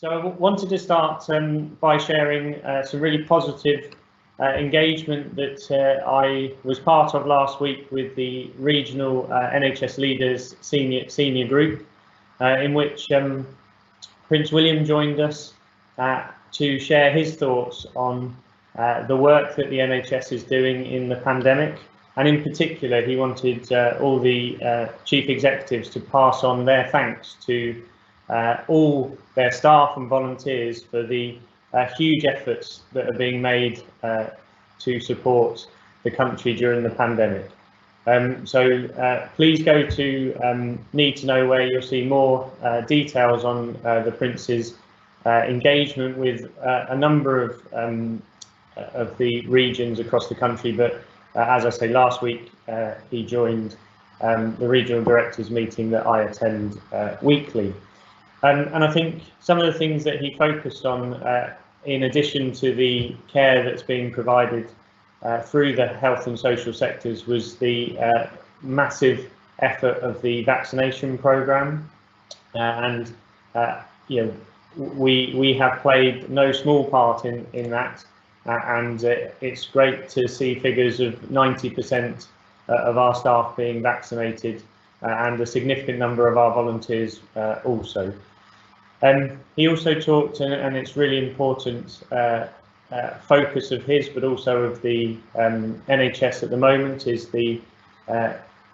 So I wanted to start by sharing some really positive engagement that I was part of last week with the regional NHS leaders senior group, in which Prince William joined us to share his thoughts on the work that the NHS is doing in the pandemic, and in particular he wanted all the chief executives to pass on their thanks to all their staff and volunteers for the huge efforts that are being made to support the country during the pandemic. So please go to Need to Know, where you'll see more details on the Prince's engagement with a number of the regions across the country. But as I say, last week he joined the regional directors meeting that I attend weekly. And I think some of the things that he focused on, in addition to the care that's being provided through the health and social sectors, was the massive effort of the vaccination programme. And you know, we have played no small part in that, and it's great to see figures of 90% of our staff being vaccinated, and a significant number of our volunteers also. He also talked, and it's really important focus of his, but also of the NHS at the moment, is the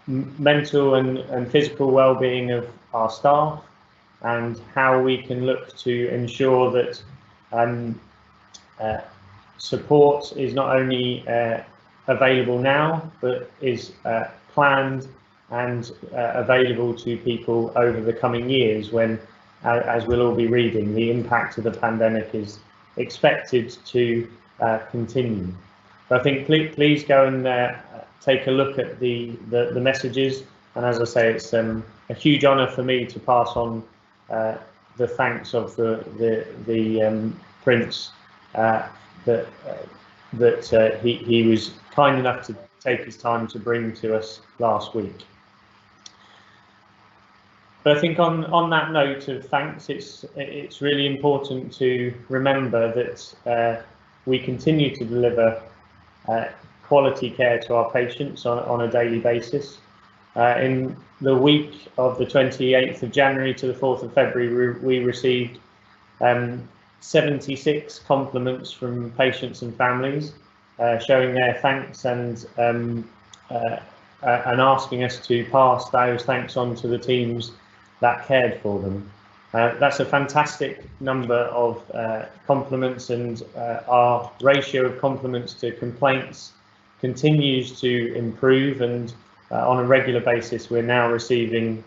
mental and physical well-being of our staff, and how we can look to ensure that support is not only available now, but is planned and available to people over the coming years, when, as we'll all be reading, the impact of the pandemic is expected to continue. But I think please go and take a look at the messages, and as I say, it's a huge honour for me to pass on the thanks of the Prince that he was kind enough to take his time to bring to us last week. But I think on that note of thanks, it's really important to remember that we continue to deliver quality care to our patients on a daily basis. In the week of the 28th of January to the 4th of February, we received 76 compliments from patients and families, showing their thanks and asking us to pass those thanks on to the teams that cared for them. That's a fantastic number of compliments, and our ratio of compliments to complaints continues to improve, and on a regular basis we're now receiving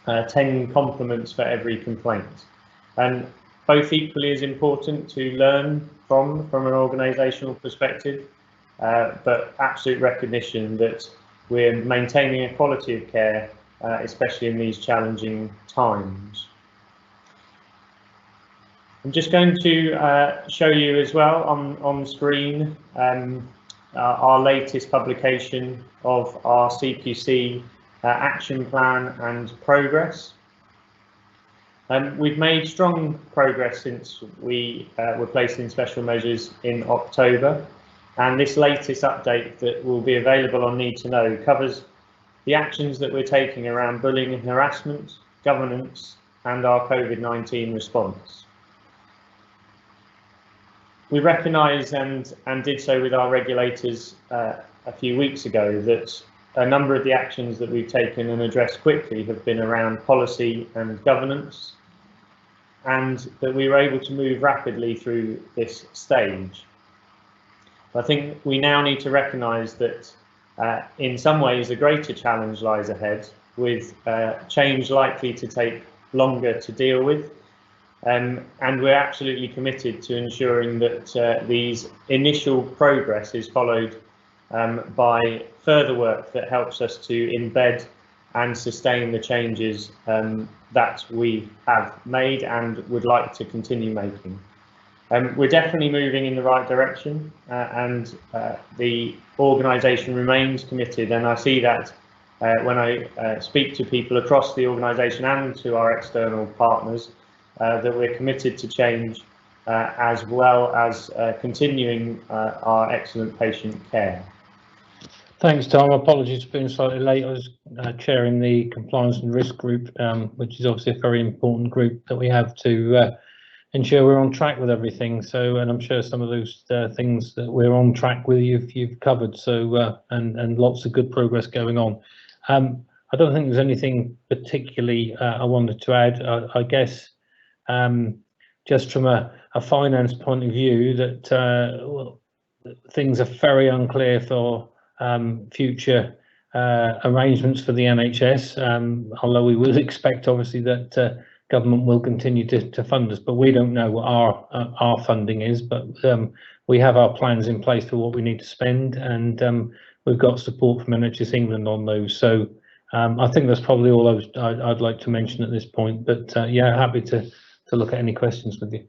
10 compliments for every complaint. And both equally as important to learn from an organisational perspective, but absolute recognition that we're maintaining a quality of care, especially in these challenging times. I'm just going to show you as well on screen our latest publication of our CQC action plan and progress. We've made strong progress since we were placed in special measures in October, and this latest update that will be available on Need to Know covers the actions that we're taking around bullying and harassment, governance, and our COVID-19 response. We recognise, and did so with our regulators a few weeks ago, that a number of the actions that we've taken and addressed quickly have been around policy and governance, and that we were able to move rapidly through this stage. I think we now need to recognise that in some ways a greater challenge lies ahead, with change likely to take longer to deal with, and we're absolutely committed to ensuring that these initial progress is followed by further work that helps us to embed and sustain the changes that we have made and would like to continue making. We're definitely moving in the right direction, and the organisation remains committed, and I see that when I speak to people across the organisation and to our external partners, that we're committed to change, as well as continuing our excellent patient care. Thanks, Tom. Apologies for being slightly late. I was chairing the compliance and risk group, which is obviously a very important group that we have to ensure we're on track with everything. So, and I'm sure some of those things that we're on track with you've covered. So, and lots of good progress going on. I don't think there's anything particularly I wanted to add. I guess just from a finance point of view, that well, things are very unclear for future arrangements for the NHS, although we would expect obviously that government will continue to fund us, but we don't know what our funding is. But we have our plans in place for what we need to spend, and we've got support from NHS England on those. So I think that's probably all I'd like to mention at this point. But yeah, happy to look at any questions with you.